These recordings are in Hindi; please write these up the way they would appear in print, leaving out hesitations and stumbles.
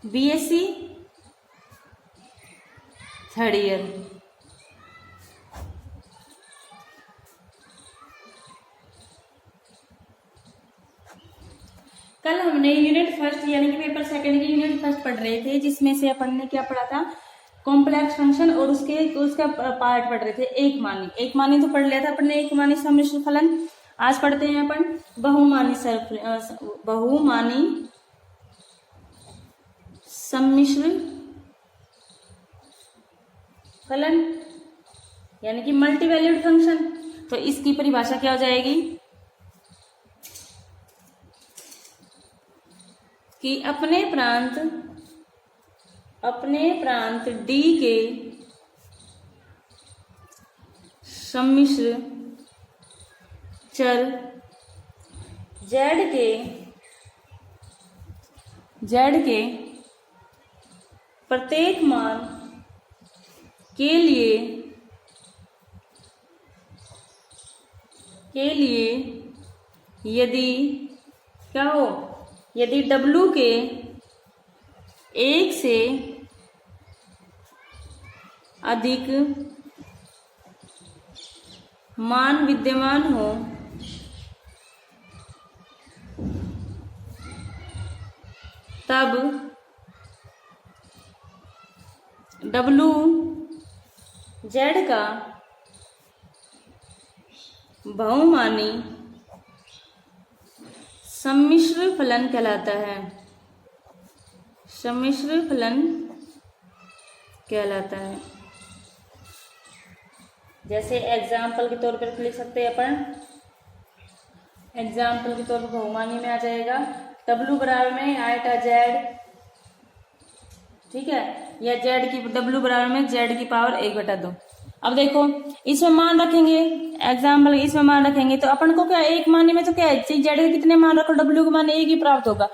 BSc third year. कल हमने यूनिट फर्स्ट यानी कि पेपर सेकंड की यूनिट फर्स्ट पढ़ रहे थे, जिसमें से अपन ने क्या पढ़ा था, कॉम्प्लेक्स फंक्शन, और उसका पार्ट पढ़ रहे थे एक मानी। एक मानी तो पढ़ लिया था अपन ने, एक मानी सम्मिश्र फलन। आज पढ़ते हैं अपन बहुमानी सम्मिश्र फलन यानी कि मल्टीवैल्यूड फंक्शन। तो इसकी परिभाषा क्या हो जाएगी कि अपने प्रांत D के सम्मिश्र चर Z के प्रत्येक मान के लिए यदि क्या हो, यदि W के एक से अधिक मान विद्यमान हो तब W Z का बहुमानी सम्मिश्र फलन कहलाता है। सम्मिश्र फलन कहलाता है। जैसे एग्जाम्पल के तौर पर लिख सकते हैं अपन, एग्जाम्पल के तौर पर बहुमानी में आ जाएगा W बराबर में आयटा Z, ठीक है, या Z की W बराबर में Z की पावर 1/2। अब देखो इसमें मान रखेंगे, एग्जाम्पल इसमें मान रखेंगे तो अपन को क्या, एक मानी में तो क्या है, Z के कितने मान रखो, W का मान 1 ही प्राप्त होगा।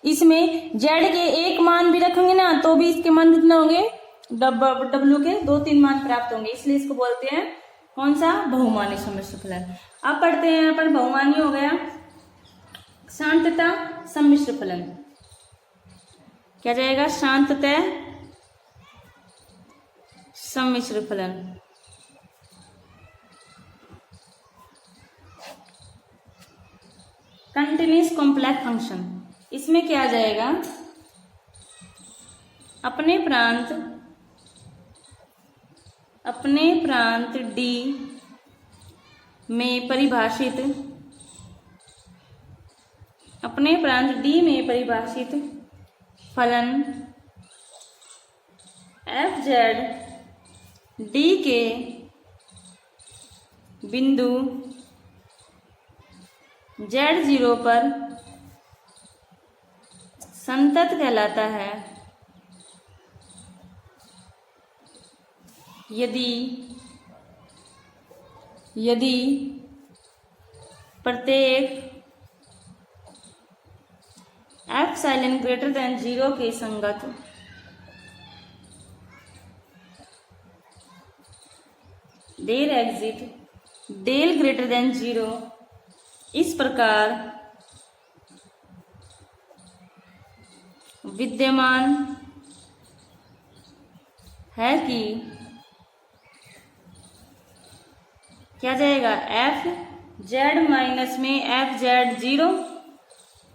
इसमें Z के एक मान भी रखेंगे ना तो भी इसके मान कितने होंगे, W के 2-3 मान प्राप्त होंगे, इसलिए इसको बोलते हैं कौन सा, बहुमानी सम्मिश्र फलन। अब पढ़ते हैं अपन, बहुमानी हो गया, शांतता सम्मिश्र फलन क्या जाएगा, शांतता सम्मिश्र फलन। कंटिन्यूअस कॉम्प्लेक्स फंक्शन, इसमें क्या आ जाएगा, अपने प्रांत D में परिभाषित फलन fz D के बिंदु Z0 पर संतत कहलाता है यदि प्रत्येक एप्सिलॉन ग्रेटर देन 0 के संगत देर एग्जिट डेल ग्रेटर देन 0। इस प्रकार विद्यमान है कि क्या जाएगा, एफ जेड माइनस में एफ जेड 0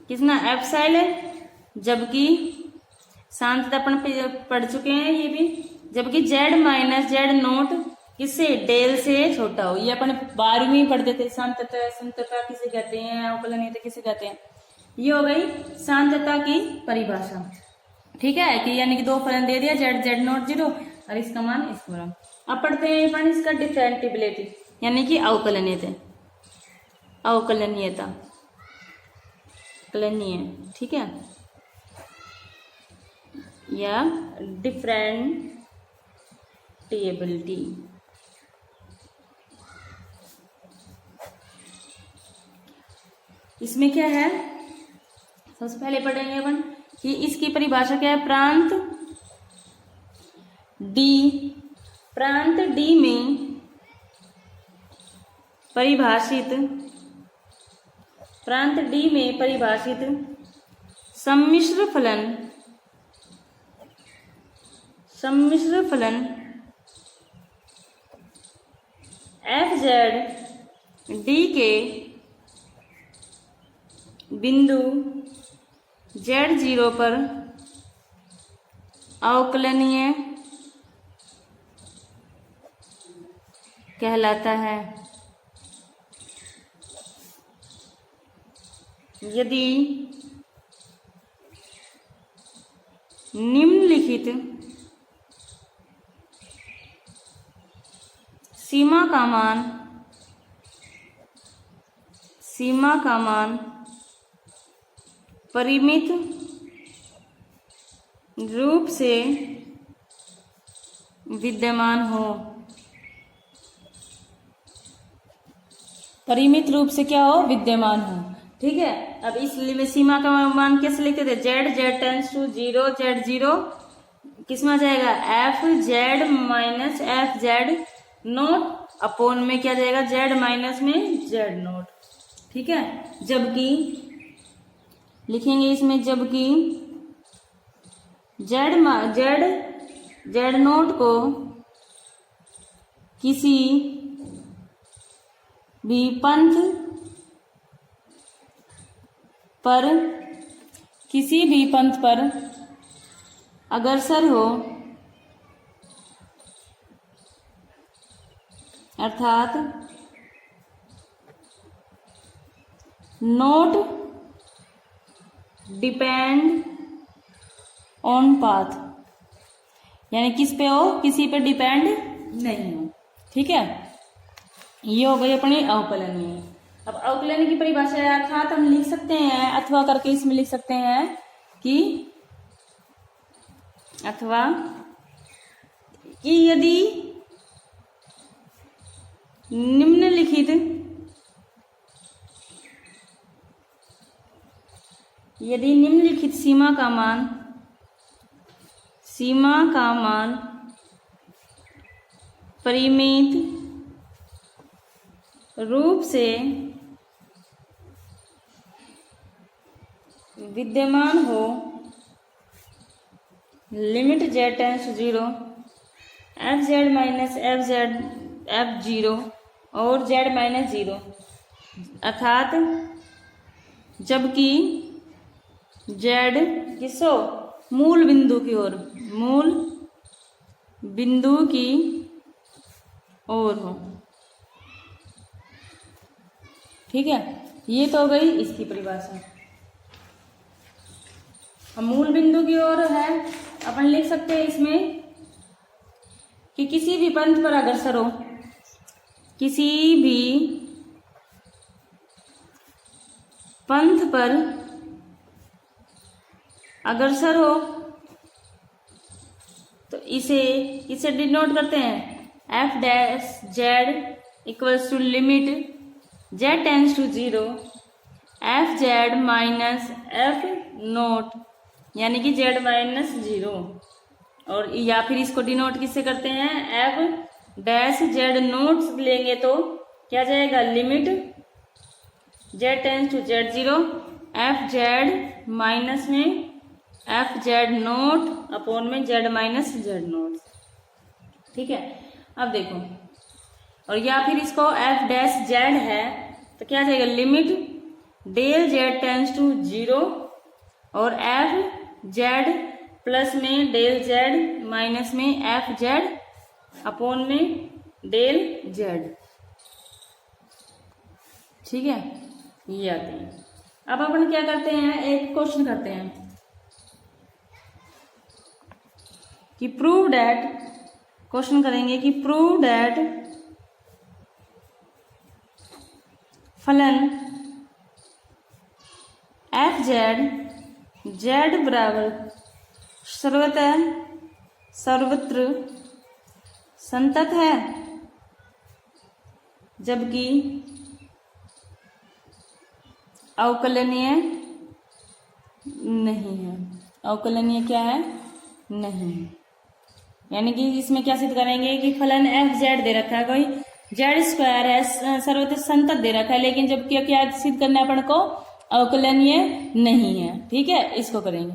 कितना एप्सिलॉन, जबकि शांतता अपन पढ़ चुके हैं ये भी, जबकि जेड माइनस जेड नोट किससे, डेल से छोटा हो। ये अपन 12वीं में पढ़ते थे, शांतता किसे कहते हैं, अवकलनीयता किसे कहते हैं। ये हो गई शांतता की परिभाषा, ठीक है, कि यानी कि दो फलन दे दिया, जेड जेड नोट 0 और इसका मान इसको बराबर। अब पढ़ते हैं अपन इसका डिफरेंटिबिलिटी यानी कि अवकलनीयता, ठीक है, या डिफरेंटिबिलिटी। इसमें क्या है, सबसे पहले पढ़ेंगे अपन कि इसकी परिभाषा क्या है, प्रांत डी में परिभाषित सम्मिश्र फलन सम्मिश्र फलन एफ जेड डी के बिंदु z0 पर अवकलनीय कहलाता है यदि निम्नलिखित सीमा का मान परिमित रूप से विद्यमान हो। परिमित रूप से क्या हो? विद्यमान हो। ठीक है। अब इस लिमिट सीमा का मान कैसे लिखते थे? z टेंड्स टू 0, z0 किस में आ जाएगा? F Z minus F Z naught upon में क्या जाएगा? z माइनस में जेड नोट। ठीक है। जबकि लिखेंगे इसमें, जबकि जेड नोट को किसी भी पंथ पर अग्रसर हो, अर्थात नोट डिपेंड ऑन पाथ, यानी किस पे हो? किसी पे डिपेंड नहीं हो। ठीक है। ये हो गई अपनी अवकलनीय। अब अवकलनीय की परिभाषा है, अर्थात हम लिख सकते हैं अथवा करके, इसमें लिख सकते हैं कि अथवा कि यदि निम्नलिखित सीमा का मान परिमित रूप से विद्यमान हो, limit z tends to 0, F Z minus F Z F 0 और z माइनस 0, अर्थात जबकि z किसो? मूल बिंदु की ओर हो। ठीक है। ये तो हो गई इसकी परिभाषा। अब मूल बिंदु की ओर है, अपन लिख सकते हैं इसमें कि किसी भी पंथ पर अग्रसर हो, किसी भी पंथ पर अग्रसर हो तो इसे डिनोट करते हैं F dash Z equals to limit z tends to 0 F Z minus F naught, यानी कि z माइनस 0, और या फिर इसको डिनोट किससे करते हैं? एफ डैश जेड नोट लेंगे तो क्या जाएगा? Limit z tends to z0 F Z minus में एफ जेड नोट अपॉन में z माइनस जेड नोट। ठीक है। अब देखो, और या फिर इसको एफ डैश जेड है तो क्या जाएगा? Limit del Z tends to 0 और एफ जेड प्लस में डेल जेड माइनस में एफ जेड अपॉन में डेल जेड। ठीक है। ये आते हैं। अब अपन क्या करते हैं? एक क्वेश्चन करते हैं कि प्रूव डैट, क्वेश्चन करेंगे कि प्रूव डैट फलन एफ जेड जेड बराबर सर्वत्र संतत है, जबकि अवकलनीय नहीं है। अवकलनीय क्या है? नहीं है। यानी कि इसमें क्या सिद्ध करेंगे कि फलन एफ जेड दे रखा है, कोई जेड स्क्वायर है, सर्वत्र संतत दे रखा है, लेकिन जबकि क्या सिद्ध करना है अपन को? अवकलनीय नहीं है। ठीक है। इसको करेंगे।